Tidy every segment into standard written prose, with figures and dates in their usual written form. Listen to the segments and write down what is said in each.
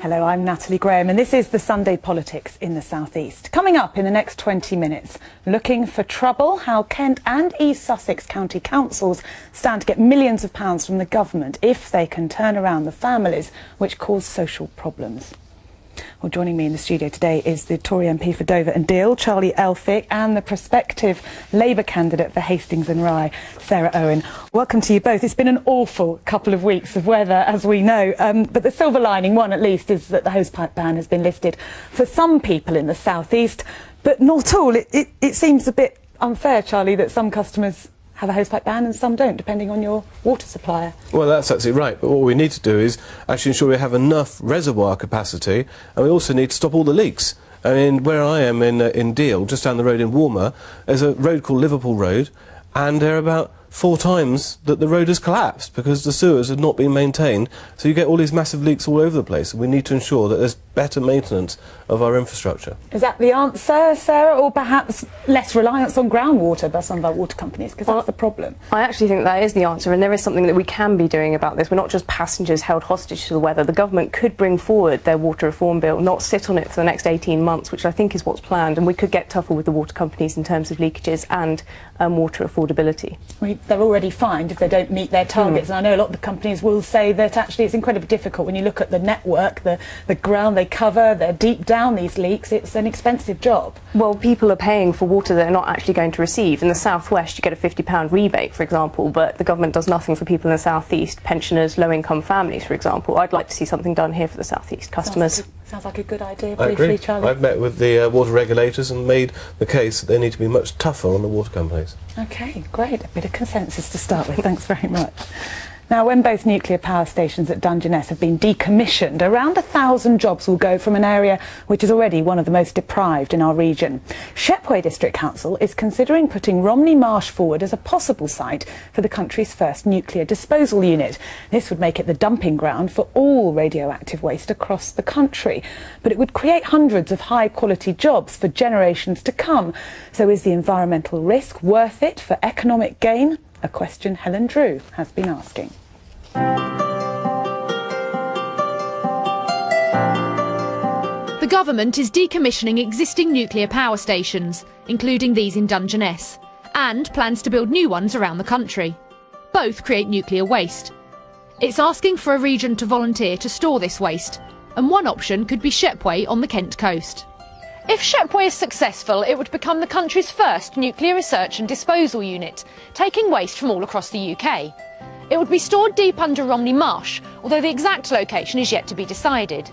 Hello, I'm Natalie Graham and this is the Sunday Politics in the South East. Coming up in the next 20 minutes, looking for trouble, how Kent and East Sussex County Councils stand to get millions of pounds from the government if they can turn around the families which cause social problems. Well, joining me in the studio today is the Tory MP for Dover and Deal, Charlie Elphick, and the prospective Labour candidate for Hastings and Rye, Sarah Owen. Welcome to you both. It's been an awful couple of weeks of weather, as we know, but the silver lining, one at least, is that the hosepipe ban has been lifted for some people in the South East, but not all. It seems a bit unfair, Charlie, that some customers have a hosepipe ban and some don't, depending on your water supplier. Well, that's absolutely right, but what we need to do is actually ensure we have enough reservoir capacity, and we also need to stop all the leaks. I mean, where I am in Deal, just down the road in Walmer, there's a road called Liverpool Road, and there are about 4 times that the road has collapsed because the sewers had not been maintained, so you get all these massive leaks all over the place, and we need to ensure that there's better maintenance of our infrastructure. Is that the answer, Sarah, or perhaps less reliance on groundwater by some of our water companies, because that's the problem? I actually think that is the answer, and there is something that we can be doing about this. We're not just passengers held hostage to the weather. The government could bring forward their water reform bill, not sit on it for the next 18 months, which I think is what's planned, and we could get tougher with the water companies in terms of leakages and water affordability. They're already fined if they don't meet their targets, and I know a lot of the companies will say that actually it's incredibly difficult when you look at the network, the ground they cover, they're deep down these leaks, it's an expensive job. Well, people are paying for water they're not actually going to receive. In the South West you get a £50 rebate, for example, but the government does nothing for people in the South East, pensioners, low-income families, for example. I'd like to see something done here for the South East customers. Sounds like a good idea. I Briefly, agree. Charlie. I've met with the water regulators and made the case that they need to be much tougher on the water companies. OK, great. A bit of consensus to start with. Thanks very much. Now, when both nuclear power stations at Dungeness have been decommissioned, around 1,000 jobs will go from an area which is already one of the most deprived in our region. Shepway District Council is considering putting Romney Marsh forward as a possible site for the country's first nuclear disposal unit. This would make it the dumping ground for all radioactive waste across the country. But it would create hundreds of high-quality jobs for generations to come. So is the environmental risk worth it for economic gain? A question Helen Drew has been asking. The government is decommissioning existing nuclear power stations, including these in Dungeness, and plans to build new ones around the country. Both create nuclear waste. It's asking for a region to volunteer to store this waste, and one option could be Shepway on the Kent coast. If Shepway is successful, it would become the country's first nuclear research and disposal unit, taking waste from all across the UK. It would be stored deep under Romney Marsh, although the exact location is yet to be decided.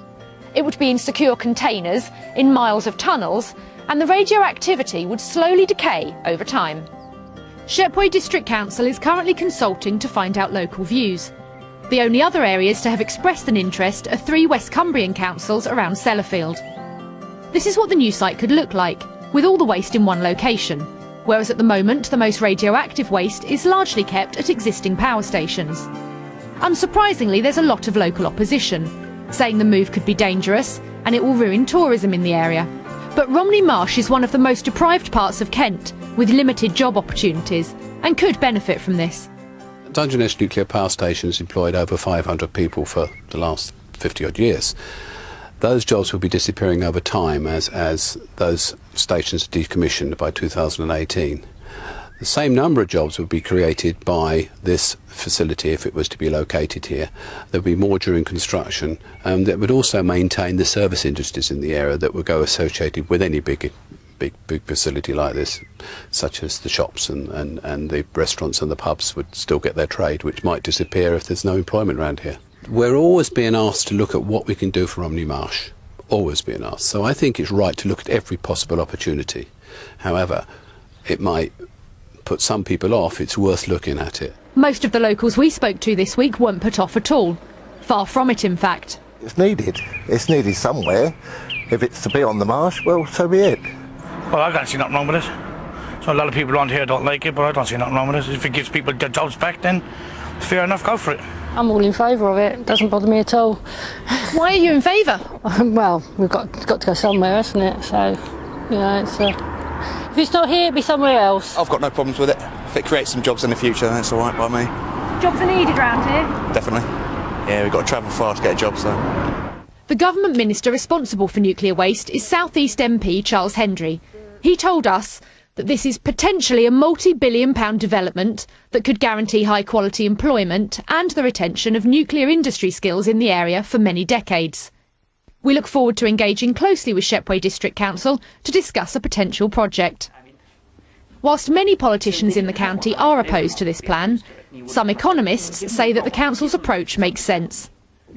It would be in secure containers, in miles of tunnels, and the radioactivity would slowly decay over time. Shepway District Council is currently consulting to find out local views. The only other areas to have expressed an interest are 3 West Cumbrian councils around Sellafield. This is what the new site could look like, with all the waste in one location, whereas at the moment the most radioactive waste is largely kept at existing power stations. Unsurprisingly, there's a lot of local opposition, saying the move could be dangerous and it will ruin tourism in the area. But Romney Marsh is one of the most deprived parts of Kent, with limited job opportunities, and could benefit from this. Dungeness Nuclear Power Station has employed over 500 people for the last 50-odd years. Those jobs will be disappearing over time as those stations are decommissioned by 2018. The same number of jobs would be created by this facility if it was to be located here. There would be more during construction, that would also maintain the service industries in the area that would go associated with any big facility like this, such as the shops and the restaurants and the pubs would still get their trade, which might disappear if there's no employment around here. We're always being asked to look at what we can do for Romney Marsh, always being asked. So I think it's right to look at every possible opportunity. However, it might put some people off. It's worth looking at it. Most of the locals we spoke to this week weren't put off at all. Far from it, in fact. It's needed. It's needed somewhere. If it's to be on the marsh, well, so be it. Well, I don't see nothing wrong with it. So a lot of people around here don't like it, but I don't see nothing wrong with it. If it gives people their jobs back, then fair enough, go for it. I'm all in favour of it. It doesn't bother me at all. Why are you in favour? Well, we've got to go somewhere, hasn't it? So, you know, it's if it's not here, it'll be somewhere else. I've got no problems with it. If it creates some jobs in the future, then it's all right by me. Jobs are needed around here? Definitely. Yeah, we've got to travel far to get a job, so. The government minister responsible for nuclear waste is South East MP Charles Hendry. He told us that this is potentially a multi-billion-pound development that could guarantee high-quality employment and the retention of nuclear industry skills in the area for many decades. We look forward to engaging closely with Shepway District Council to discuss a potential project. Whilst many politicians in the county are opposed to this plan, some economists say that the council's approach makes sense.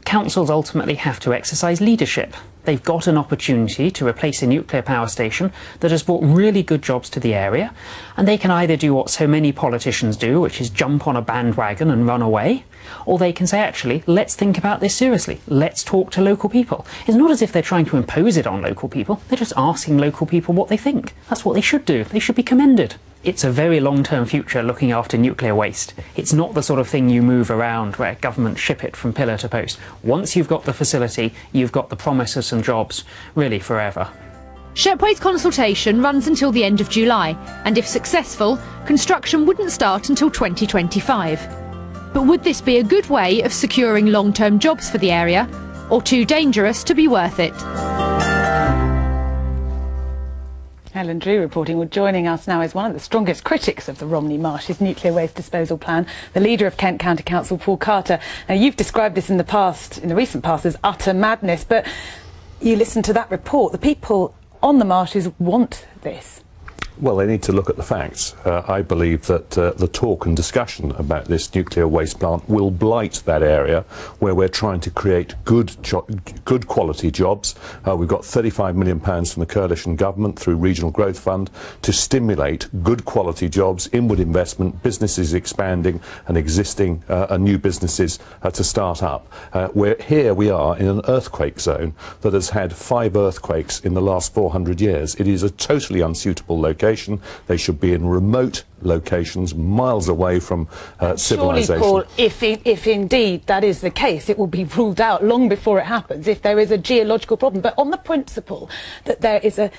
Councils ultimately have to exercise leadership. They've got an opportunity to replace a nuclear power station that has brought really good jobs to the area, and they can either do what so many politicians do, which is jump on a bandwagon and run away, or they can say, actually, let's think about this seriously. Let's talk to local people. It's not as if they're trying to impose it on local people. They're just asking local people what they think. That's what they should do. They should be commended. It's a very long-term future looking after nuclear waste. It's not the sort of thing you move around where government ship it from pillar to post. Once you've got the facility, you've got the promise of some jobs, really forever. Shepway's consultation runs until the end of July, and if successful, construction wouldn't start until 2025. But would this be a good way of securing long-term jobs for the area, or too dangerous to be worth it? Helen Drew reporting. Well, joining us now is one of the strongest critics of the Romney Marshes nuclear waste disposal plan, the leader of Kent County Council, Paul Carter. Now, you've described this in the recent past, as utter madness, but you listen to that report. The people on the marshes want this. Well, they need to look at the facts. I believe that the talk and discussion about this nuclear waste plant will blight that area where we're trying to create good quality jobs. We've got £35 million from the coalition government through Regional Growth Fund to stimulate good quality jobs, inward investment, businesses expanding and existing and new businesses to start up. Here we are in an earthquake zone that has had 5 earthquakes in the last 400 years. It is a totally unsuitable location. They should be in remote locations, miles away from civilization. Surely, Paul, if indeed that is the case, it will be ruled out long before it happens if there is a geological problem. But on the principle that there is a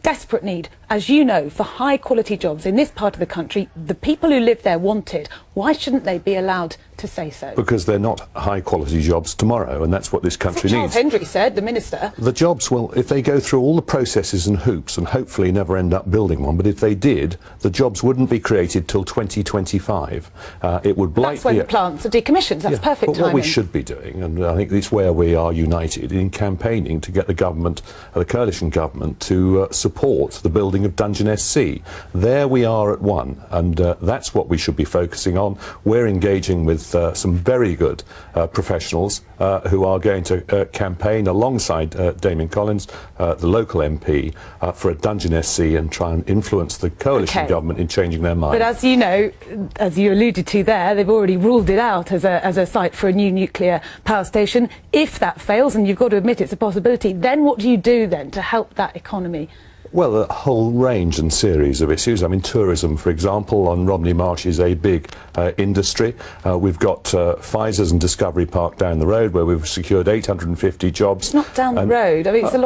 desperate need, as you know, for high quality jobs in this part of the country, the people who live there want it. Why shouldn't they be allowed to say so? Because they're not high quality jobs tomorrow, and that's what this country needs. Charles Hendry said, the minister. The jobs, well, if they go through all the processes and hoops and hopefully never end up building one, but if they did, the jobs wouldn't be created till 2025. It would blight. That's when the plants are decommissioned. That's perfect timing. What we should be doing, and I think it's where we are united in campaigning to get the government, the coalition government, to support the building of Dungeness C. There we are at one, and that's what we should be focusing on. We're engaging with some very good professionals who are going to campaign alongside Damien Collins, the local MP, for a Dungeness C and try and influence the coalition government in changing their mind. But as you know, as you alluded to there, they've already ruled it out as a site for a new nuclear power station. If that fails, and you've got to admit it's a possibility, then what do you do then to help that economy? Well, a whole range and series of issues. I mean, tourism, for example, on Romney Marsh is a big industry. We've got Pfizer's and Discovery Park down the road, where we've secured 850 jobs. It's not down the road. I mean, it's a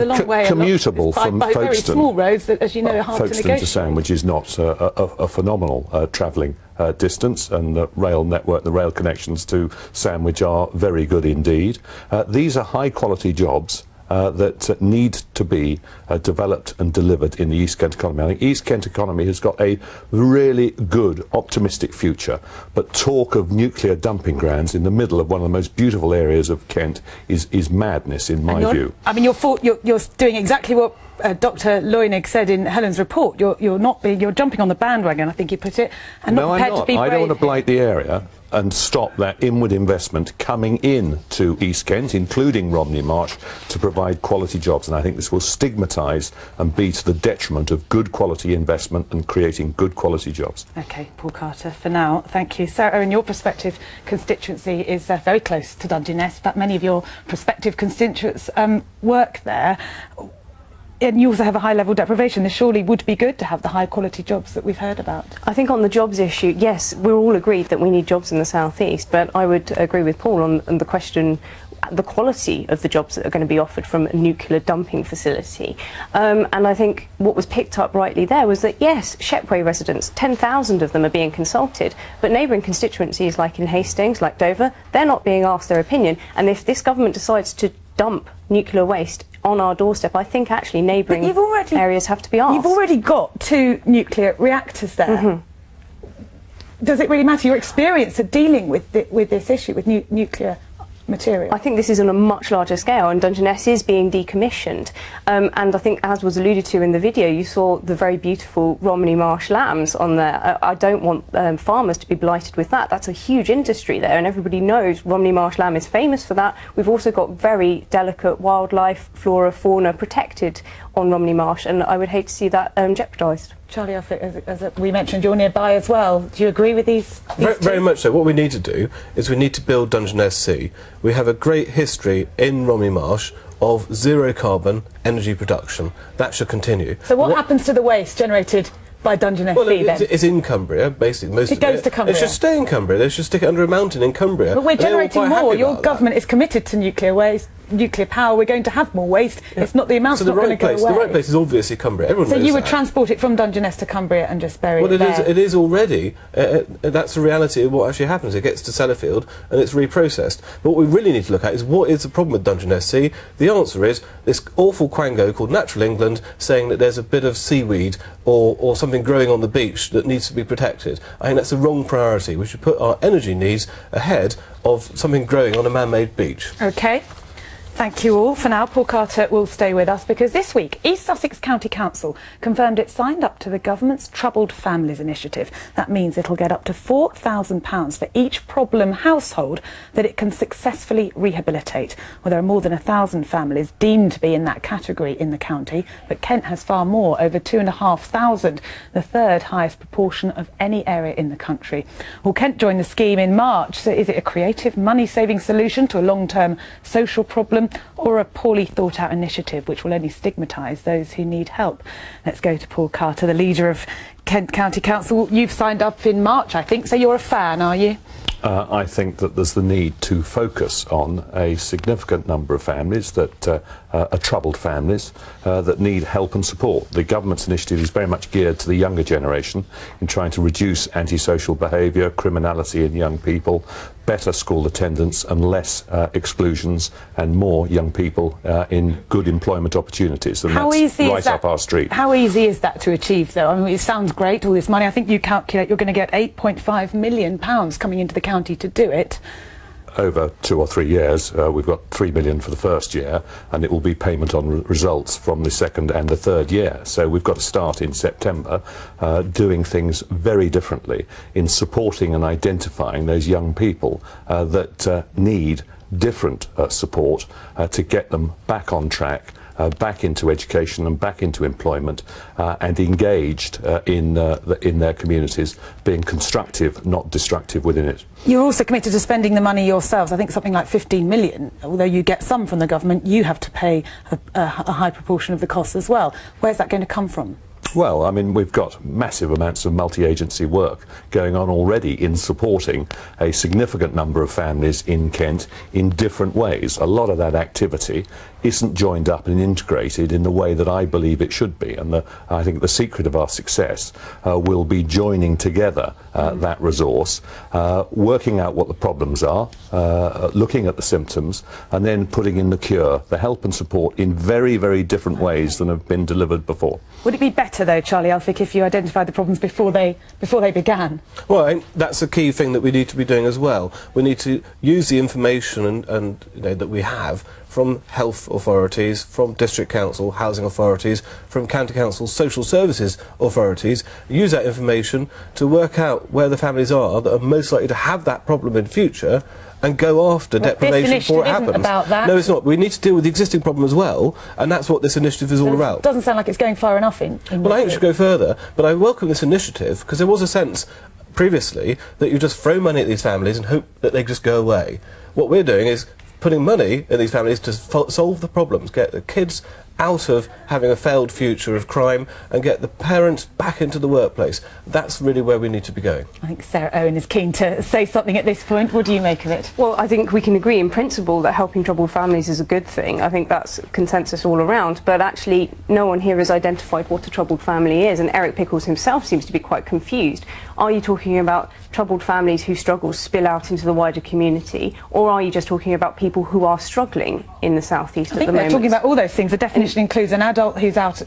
long way. Commutable from by Folkestone. Very small roads that, as you know, are hard to negotiate. Folkestone to Sandwich is not a phenomenal travelling distance, and the rail network, the rail connections to Sandwich are very good indeed. These are high-quality jobs that need to be developed and delivered in the East Kent economy. I think East Kent economy has got a really good, optimistic future, but talk of nuclear dumping grounds in the middle of one of the most beautiful areas of Kent is madness, in my view. I mean, you're doing exactly what Dr. Loynig said in Helen's report. You're jumping on the bandwagon, I think you put it, and not prepared to be brave. I don't want to blight the area and stop that inward investment coming in to East Kent, including Romney Marsh, to provide quality jobs. And I think this will stigmatise and be to the detriment of good quality investment and creating good quality jobs. OK, Paul Carter, for now, thank you. Sarah, in your prospective constituency is very close to Dungeness. In fact, many of your prospective constituents work there. And you also have a high-level deprivation. This surely would be good to have the high-quality jobs that we've heard about. I think on the jobs issue, yes, we're all agreed that we need jobs in the South East, but I would agree with Paul on the question, the quality of the jobs that are going to be offered from a nuclear dumping facility. And I think what was picked up rightly there was that, yes, Shepway residents, 10,000 of them are being consulted, but neighbouring constituencies like in Hastings, like Dover, they're not being asked their opinion. And if this government decides to dump nuclear waste on our doorstep, I think actually neighbouring areas have to be asked. You've already got 2 nuclear reactors there. Does it really matter your experience of dealing with this issue, with nuclear material? I think this is on a much larger scale, and Dungeness is being decommissioned. And I think, as was alluded to in the video, you saw the very beautiful Romney Marsh lambs on there. I don't want farmers to be blighted with that. That's a huge industry there, and everybody knows Romney Marsh lamb is famous for that. We've also got very delicate wildlife, flora, fauna protected on Romney Marsh, and I would hate to see that jeopardised. Charlie, as we mentioned, you're nearby as well. Do you agree with these very much so. What we need to do is we need to build Dungeness C. We have a great history in Romney Marsh of zero carbon energy production. That should continue. So what happens to the waste generated by Dungeness C then? It's in Cumbria, basically. Most of it goes to Cumbria. It should stay in Cumbria. They should stick it under a mountain in Cumbria. But we're generating more. Your government is committed to nuclear waste. Nuclear power, we're going to have more waste. It's not the amount's not going to go away. The right place is obviously Cumbria. Everyone knows so you would that. transport it from Dungeness to Cumbria and just bury it there? Well, it is already. That's the reality of what actually happens. It gets to Sellafield and it's reprocessed. But what we really need to look at is what is the problem with Dungeness C? The answer is this awful quango called Natural England saying that there's a bit of seaweed or something growing on the beach that needs to be protected. I think that's the wrong priority. We should put our energy needs ahead of something growing on a man-made beach. OK. Thank you all. For now, Paul Carter will stay with us because this week East Sussex County Council confirmed it signed up to the government's Troubled Families initiative. That means it'll get up to £4,000 for each problem household that it can successfully rehabilitate. Well, there are more than 1,000 families deemed to be in that category in the county, but Kent has far more, over 2,500, the third highest proportion of any area in the country. Well, Kent joined the scheme in March, so is it a creative, money-saving solution to a long-term social problem, or a poorly thought out initiative which will only stigmatise those who need help? Let's go to Paul Carter, the leader of Kent County Council. You've signed up in March, I think, so you're a fan, are you? I think that there's the need to focus on a significant number of families that are troubled families that need help and support. The government's initiative is very much geared to the younger generation in trying to reduce antisocial behaviour, criminality in young people, better school attendance and less exclusions and more young people in good employment opportunities. And that's right up our street. How easy is that to achieve, though? I mean, it sounds great, all this money. I think you calculate you're going to get £8.5 million coming into the county to do it. Over 2 or 3 years, we've got £3 million for the first year, and it will be payment on results from the second and the third year. So we've got to start in September doing things very differently in supporting and identifying those young people that need different support to get them back on track, back into education and back into employment and engaged in their communities, being constructive, not destructive within it. You're also committed to spending the money yourselves. I think something like 15 million. Although you get some from the government, you have to pay a high proportion of the costs as well. Where's that going to come from? Well, I mean, we've got massive amounts of multi-agency work going on already in supporting a significant number of families in Kent in different ways. A lot of that activity isn't joined up and integrated in the way that I believe it should be, and I think the secret of our success will be joining together that resource, working out what the problems are, looking at the symptoms, and then putting in the cure, the help and support in very, very different ways than have been delivered before. Would it be better, though, Charlie Elphick, if you identified the problems before they began? Well, I think that's a key thing that we need to be doing as well. We need to use the information and that we have from health authorities, from district council, housing authorities, from county council, social services authorities, use that information to work out where the families are that are most likely to have that problem in future and go after deprivation before it happens. About that. No, it's not. We need to deal with the existing problem as well, and that's what this initiative is all about. It doesn't sound like it's going far enough in well, I think it should go further, but I welcome this initiative because there was a sense previously that you just throw money at these families and hope that they just go away. What we're doing is putting money in these families to solve the problems, get the kids out of having a failed future of crime and get the parents back into the workplace. That's really where we need to be going. I think Sarah Owen is keen to say something at this point. What do you make of it? Well, I think we can agree in principle that helping troubled families is a good thing. I think that's consensus all around, but actually no one here has identified what a troubled family is, and Eric Pickles himself seems to be quite confused. Are you talking about troubled families whose struggles spill out into the wider community, or are you just talking about people who are struggling in the South East at the moment? I think they're talking about all those things. The definition includes an adult who's out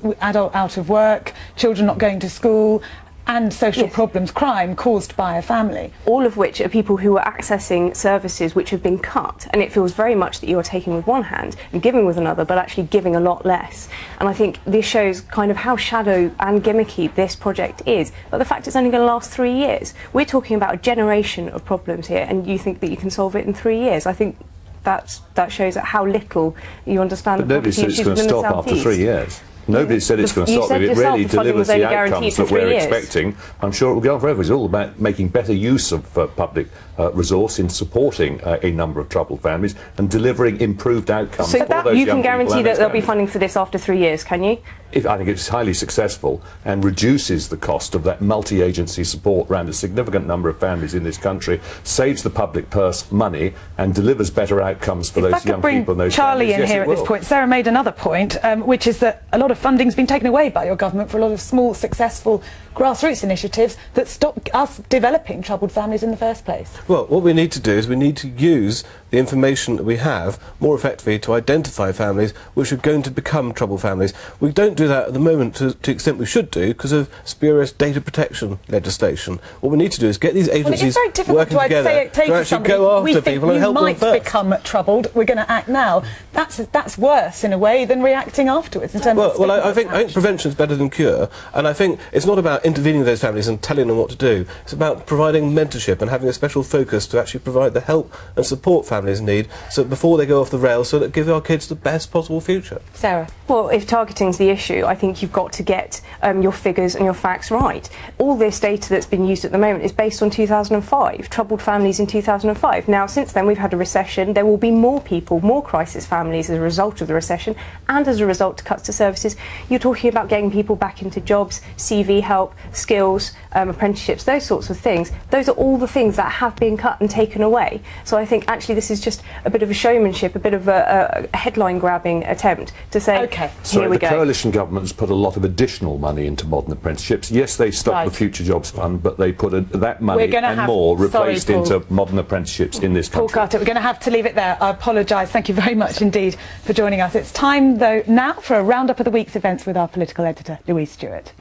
of work, children not going to school, and social problems, crime caused by a family. All of which are people who are accessing services which have been cut, and it feels very much that you are taking with one hand and giving with another, but actually giving a lot less. And I think this shows kind of how shallow and gimmicky this project is, but the fact it's only going to last 3 years. We're talking about a generation of problems here, and you think that you can solve it in 3 years. I think that shows how little you understand the nobody said it's going to stop after 3 years. Nobody said it's going to stop. If it really delivers the outcomes that we're expecting, I'm sure it will go on forever. It's all about making better use of public resource in supporting a number of troubled families and delivering improved outcomes for those young people. You can guarantee that there'll be funding for this after 3 years, can you? I think it's highly successful and reduces the cost of that multi-agency support around a significant number of families in this country, saves the public purse money and delivers better outcomes for those young people and those Charlie families. in here at this point. Sarah made another point, which is that a lot of funding's been taken away by your government for a lot of small, successful grassroots initiatives that stop us developing troubled families in the first place. Well, what we need to do is we need to use the information that we have more effectively to identify families which are going to become troubled families. We don't do that at the moment to the extent we should do because of spurious data protection legislation. What we need to do is get these agencies working together to actually go after people and help them first. We might become troubled, we're going to act now. That's worse in a way than reacting afterwards in terms of... Well, I think prevention is better than cure, and I think it's not about intervening with those families and telling them what to do. It's about providing mentorship and having a special focus to actually provide the help and support families need so that before they go off the rails, so that give our kids the best possible future. Sarah? Well, if targeting's the issue, I think you've got to get your figures and your facts right. All this data that's been used at the moment is based on 2005, troubled families in 2005. Now, since then, we've had a recession. There will be more people, more crisis families as a result of the recession and as a result of cuts to services. You're talking about getting people back into jobs, CV help, skills, apprenticeships, those sorts of things. Those are all the things that have been cut and taken away. So I think actually this is just a bit of a showmanship, a bit of a headline-grabbing attempt to say, okay, here we go. The coalition government has put a lot of additional money into modern apprenticeships. Yes, they stopped the Future Jobs Fund, but they put that money and more replaced into modern apprenticeships in this country. Paul Carter, we're going to have to leave it there. I apologise. Thank you very much indeed for joining us. It's time, though, now for a roundup of the week's events with our political editor, Louise Stewart.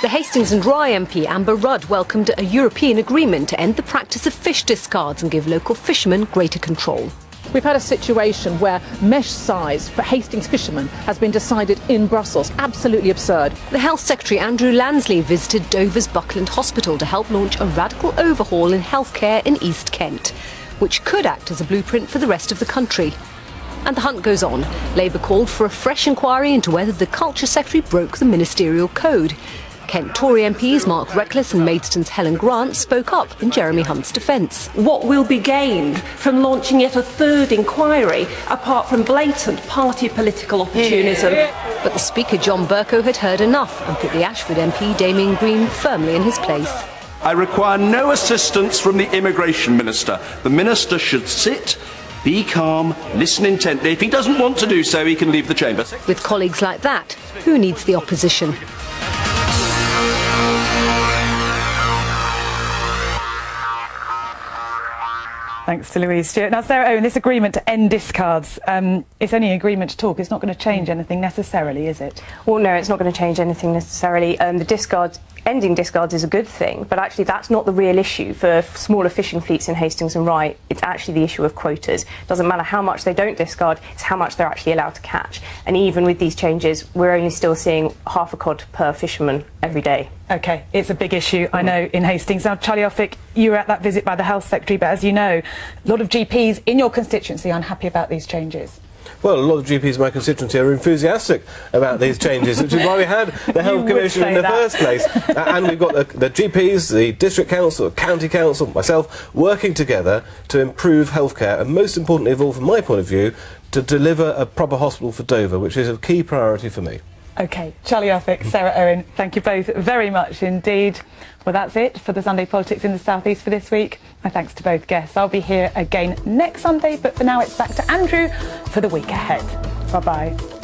The Hastings and Rye MP Amber Rudd welcomed a European agreement to end the practice of fish discards and give local fishermen greater control. We've had a situation where mesh size for Hastings fishermen has been decided in Brussels. Absolutely absurd. The Health Secretary Andrew Lansley visited Dover's Buckland Hospital to help launch a radical overhaul in healthcare in East Kent, which could act as a blueprint for the rest of the country. And the hunt goes on. Labour called for a fresh inquiry into whether the Culture Secretary broke the ministerial code. Kent Tory MPs Mark Reckless and Maidstone's Helen Grant spoke up in Jeremy Hunt's defence. What will be gained from launching yet a third inquiry, apart from blatant party political opportunism? But the Speaker John Bercow had heard enough and put the Ashford MP Damien Green firmly in his place. I require no assistance from the Immigration Minister. The Minister should sit, be calm, listen intently. If he doesn't want to do so, he can leave the chamber. With colleagues like that, who needs the opposition? Thanks to Louise Stewart. Now, Sarah Owen, this agreement to end discards, it's only an agreement to talk. It's not going to change anything necessarily, is it? Well, no, it's not going to change anything necessarily. Ending discards is a good thing, but actually that's not the real issue for smaller fishing fleets in Hastings and Rye. It's actually the issue of quotas. It doesn't matter how much they don't discard, it's how much they're actually allowed to catch. And even with these changes, we're only still seeing half a cod per fisherman every day. OK, it's a big issue, I know, in Hastings. Now, Charlie Offick, you were at that visit by the Health Secretary, but as you know, a lot of GPs in your constituency are unhappy about these changes. Well, a lot of GPs in my constituency are enthusiastic about these changes, which is why we had the Health Commission in the first place. And we've got the GPs, the District Council, County Council, myself, working together to improve healthcare, and most importantly of all, from my point of view, to deliver a proper hospital for Dover, which is a key priority for me. OK, Charlie Uffick, Sarah Owen, thank you both very much indeed. Well, that's it for the Sunday Politics in the South East for this week. My thanks to both guests. I'll be here again next Sunday, but for now it's back to Andrew for the week ahead. Bye-bye.